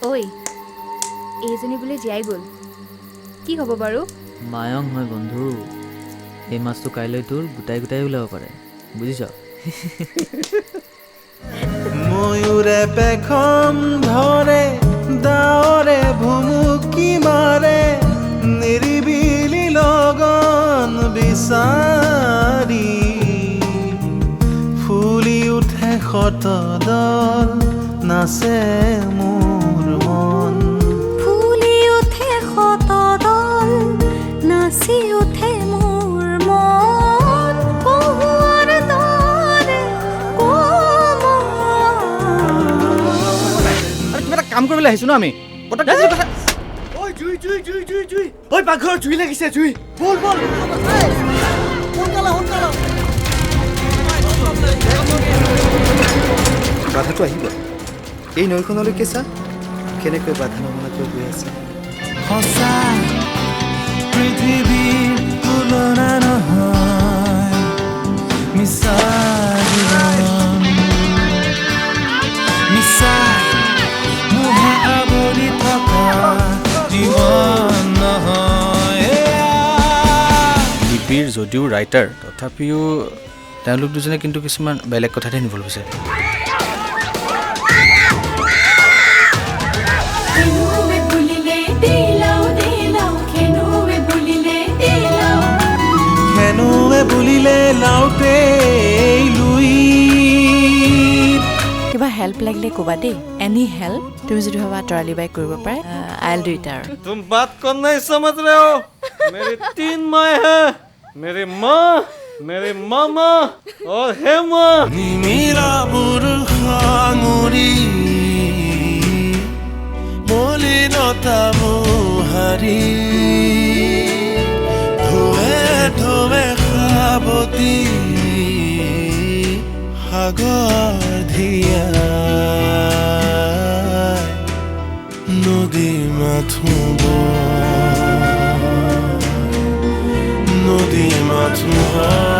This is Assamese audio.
ঐ এইজনী বোলে জীয়াই গ'ল কি হ'ব বাৰু মায়ং হয় বন্ধু এই মাছটো কাইলৈ তোৰ গোটাই গোটাই ওলাব পাৰে বুজিছ ময়ূৰে পেখম ধৰে ডাৱৰে ভুমুকি মাৰে নিৰিবিলি লগন বিচাৰি ফুলি উঠে শতদল নাচে মোৰ মন ফুলি উঠে শতদল নাচি উঠে মোৰ মন কহুৱাৰ দৰে কিবা এটা কাম কৰিবলৈ আহিছো ন আমি ঐ জুই জুই জুই জুই জুই ঐ পাকঘৰত জুই লাগিছে জুই বল বল বাধাটো আহিব এই নৈখনলৈকে চা কেনেকৈ বাধা নমনাকৈ গৈ আছে সঁচা পৃথিৱীৰ তুলনা নহয় মিছা জীৱন মিছা মোহে আৱৰি থকা জীৱন নহয় লিপিৰ যদিও ৰাইটাৰ তথাপিও তেওঁলোক দুজনে কিন্তু কিছুমান বেলেগ কথাতে ইনভলভ হৈছে খেনুৱে বুলিলে লাউতে লুই কিবা হেল্প লাগিলে ক'বা দেই এনি হেল্প তুমি যদি ভাবা তৰালি বাই কৰিব পাৰে আই উইল ডু ইট আৰু तुम बात को नहीं समझ रहे हो मेरी 3 माँ है मेरी माँ मेरी मामा और हेमा নিমিৰা বুৰুখাঙুৰি মলিনতা মোহাৰি ধোৱে ধোৱে সাৱতী সাগৰ ধিয়া নদী মাথোঁ নদী মাথোঁ